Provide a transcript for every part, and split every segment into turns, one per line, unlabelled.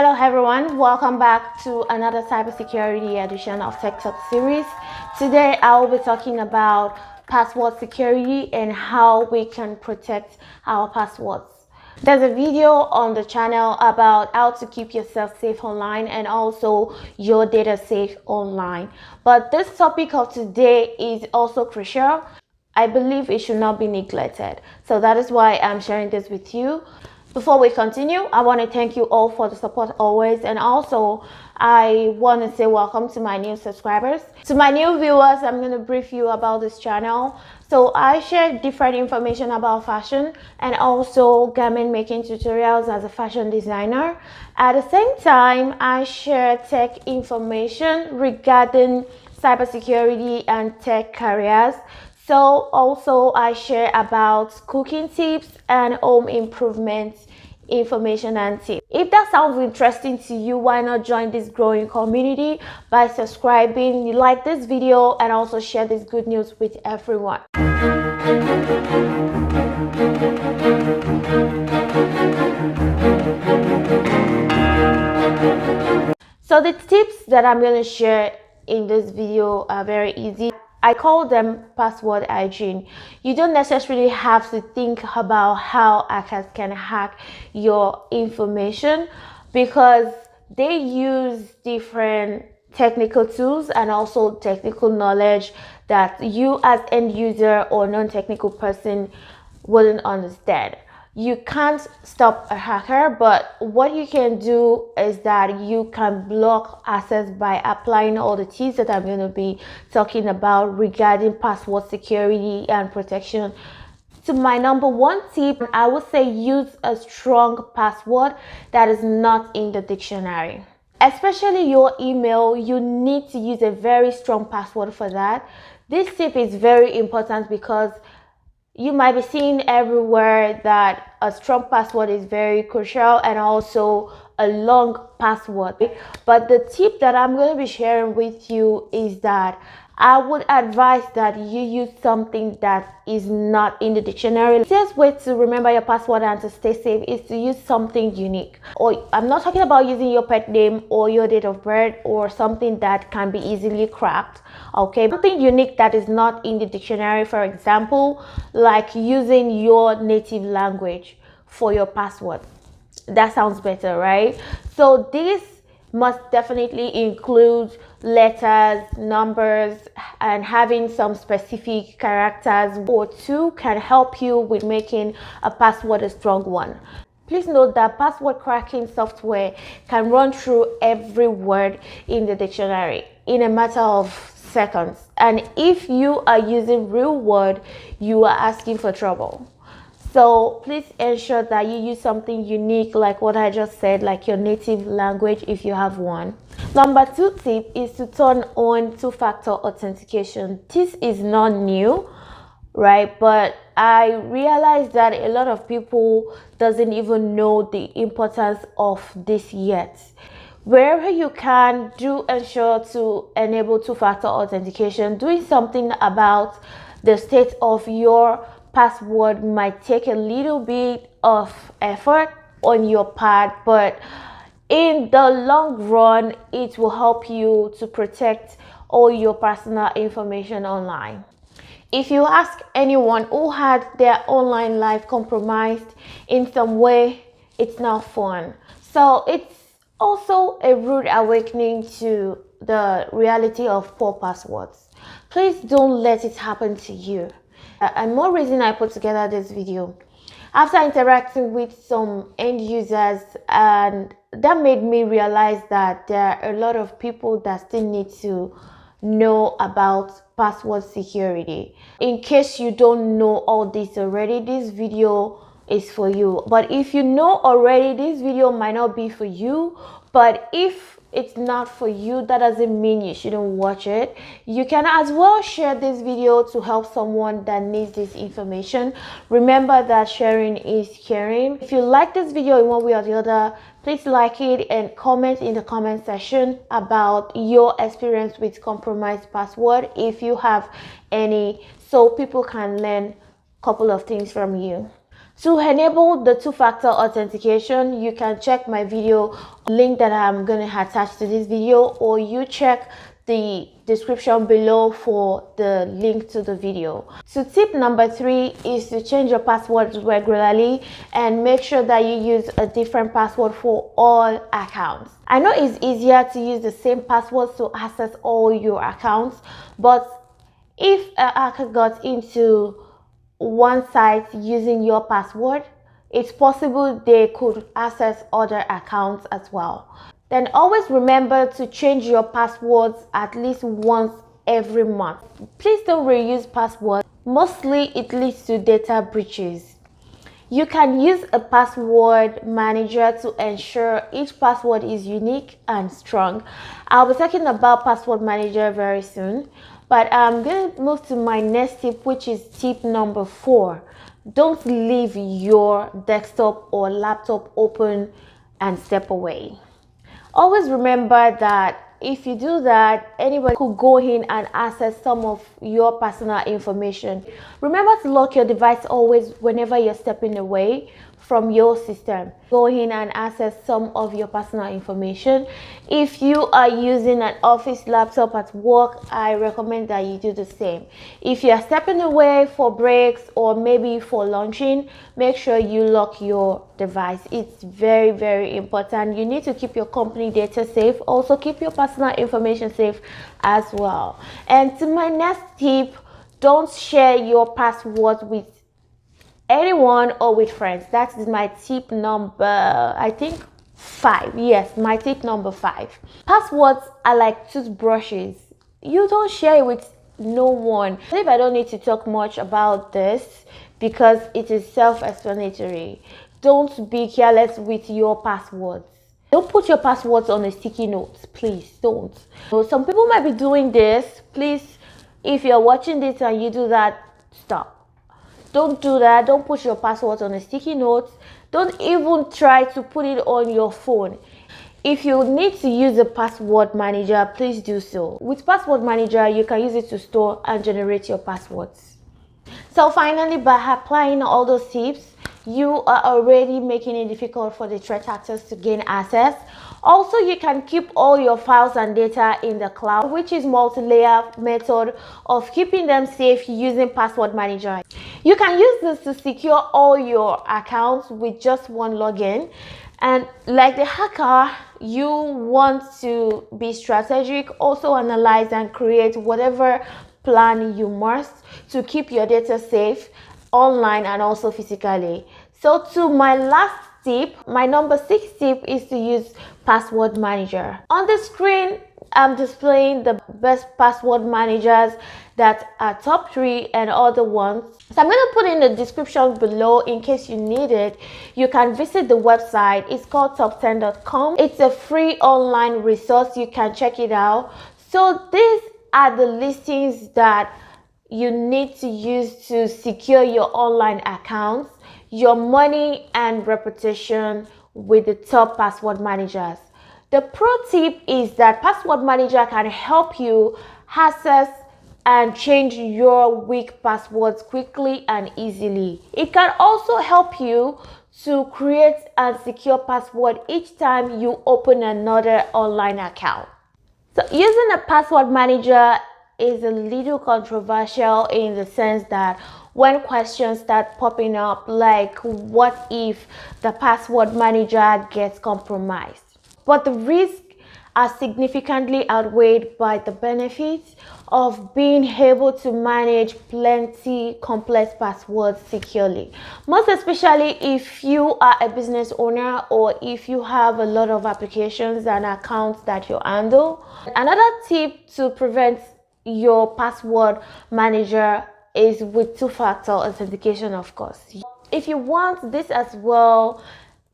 Hello everyone, welcome back to another cybersecurity edition of Tech Talk series. Today I will be talking about password security and how we can protect our passwords. There's a video on the channel about how to keep yourself safe online and also your data safe online. But this topic of today is also crucial. I believe it should not be neglected. So that is why I'm sharing this with you. Before we continue, I want to thank you all for the support always, and also I want to say welcome to my new subscribers. To my new viewers, I'm going to brief you about this channel. So I share different information about fashion and also garment making tutorials as a fashion designer. At the same time, I share tech information regarding cybersecurity and tech careers. So also I share about cooking tips and home improvement information and tips. If that sounds interesting to you, why not join this growing community by subscribing, like this video, and also share this good news with everyone. So the tips that I'm going to share in this video are very easy. I call them password hygiene. You don't necessarily have to think about how hackers can hack your information because they use different technical tools and also technical knowledge that you as end user or non-technical person wouldn't understand. You can't stop a hacker, but what you can do is that you can block access by applying all the tips that I'm going to be talking about regarding password security and protection. So my number one tip, I would say use a strong password that is not in the dictionary. Especially your email, you need to use a very strong password for that. This tip is very important because you might be seeing everywhere that a strong password is very crucial and also a long password. But the tip that I'm going to be sharing with you is that I would advise that you use something that is not in the dictionary. The easiest way to remember your password and to stay safe is to use something unique. Or I'm not talking about using your pet name or your date of birth or something that can be easily cracked. Okay, something unique that is not in the dictionary, for example, like using your native language for your password. That sounds better, right? So this must definitely include letters, numbers, and having some specific characters or two can help you with making a password a strong one. Please note that password cracking software can run through every word in the dictionary in a matter of seconds. And if you are using real word, you are asking for trouble. So please ensure that you use something unique like what I just said, like your native language if you have one. Number two tip is to turn on two-factor authentication. This is not new, right? But I realized that a lot of people doesn't even know the importance of this yet. Wherever you can, do ensure to enable two-factor authentication. Doing something about the state of your password might take a little bit of effort on your part, but in the long run, it will help you to protect all your personal information online. If you ask anyone who had their online life compromised in some way, it's not fun. So it's also a rude awakening to the reality of poor passwords. Please don't let it happen to you. And more reason I put together this video. After interacting with some end users, and that made me realize that there are a lot of people that still need to know about password security. In case you don't know all this already, this video is for you. But if you know already, this video might not be for you. But if it's not for you, that doesn't mean you shouldn't watch it. You can as well share this video to help someone that needs this information. Remember that sharing is caring. If you like this video in one way or the other, please like it and comment in the comment section about your experience with compromised password if you have any, so people can learn a couple of things from you. To enable the two-factor authentication, you can check my video link that I'm going to attach to this video, or you check the description below for the link to the video. So tip number 3 is to change your passwords regularly and make sure that you use a different password for all accounts. I know it's easier to use the same password to access all your accounts, but if a hacker got into one site using your password, it's possible they could access other accounts as well. Then always remember to change your passwords at least once every month. Please don't reuse passwords. Mostly it leads to data breaches. You can use a password manager to ensure each password is unique and strong. I'll be talking about password manager very soon, but I'm going to move to my next tip, which is tip number 4. Don't leave your desktop or laptop open and step away. Always remember that if you do that, anybody could go in and access some of your personal information. Remember to lock your device always whenever you're stepping away from your system. Go in and access some of your personal information. If you are using an office laptop at work, I recommend that you do the same. If you are stepping away for breaks or maybe for lunching, make sure you lock your device. It's very, very important. You need to keep your company data safe. Also keep your personal information safe as well. And to my next tip, don't share your password with anyone or with friends. That is my tip number, I think 5. Yes, my tip number 5. Passwords are like toothbrushes. You don't share it with no one. I believe I don't need to talk much about this because it is self-explanatory. Don't be careless with your passwords. Don't put your passwords on a sticky note, please don't. So some people might be doing this. Please, if you're watching this and you do that, stop. Don't do that. Don't put your passwords on a sticky note. Don't even try to put it on your phone. If you need to use a password manager, please do so. With password manager, you can use it to store and generate your passwords. So finally, by applying all those tips, you are already making it difficult for the threat actors to gain access. Also, you can keep all your files and data in the cloud, which is multi-layer method of keeping them safe using password manager. You can use this to secure all your accounts with just one login. And like the hacker, you want to be strategic, also analyze and create whatever plan you must to keep your data safe online and also physically. So to my last tip, my number 6 tip is to use password manager. On the screen, I'm displaying the best password managers that are top 3 and other ones. So I'm going to put in the description below in case you need it. You can visit the website. It's called top10.com. It's a free online resource. You can check it out. So these are the listings that you need to use to secure your online accounts, your money and reputation with the top password managers. The pro tip is that password manager can help you access and change your weak passwords quickly and easily. It can also help you to create and secure password each time you open another online account. So using a password manager is a little controversial in the sense that when questions start popping up, like what if the password manager gets compromised? But the risks are significantly outweighed by the benefits of being able to manage plenty complex passwords securely. Most especially if you are a business owner or if you have a lot of applications and accounts that you handle. Another tip to prevent your password manager is with two-factor authentication, of course. If you want this as well,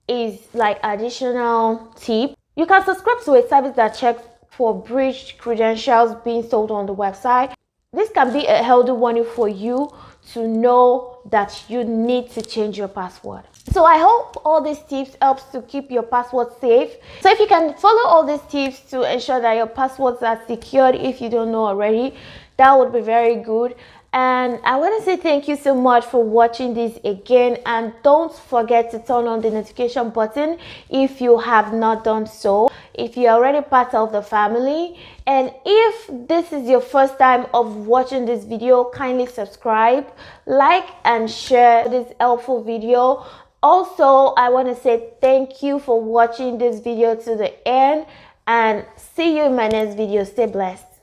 is like additional tip. You can subscribe to a service that checks for breached credentials being sold on the website. This can be a healthy warning for you to know that you need to change your password. So I hope all these tips helps to keep your password safe. So if you can follow all these tips to ensure that your passwords are secured, if you don't know already, that would be very good. And I want to say thank you so much for watching this again, and don't forget to turn on the notification button if you have not done so, if you're already part of the family. And if this is your first time of watching this video, kindly subscribe, like and share this helpful video. Also, I want to say thank you for watching this video to the end, and see you in my next video. Stay blessed.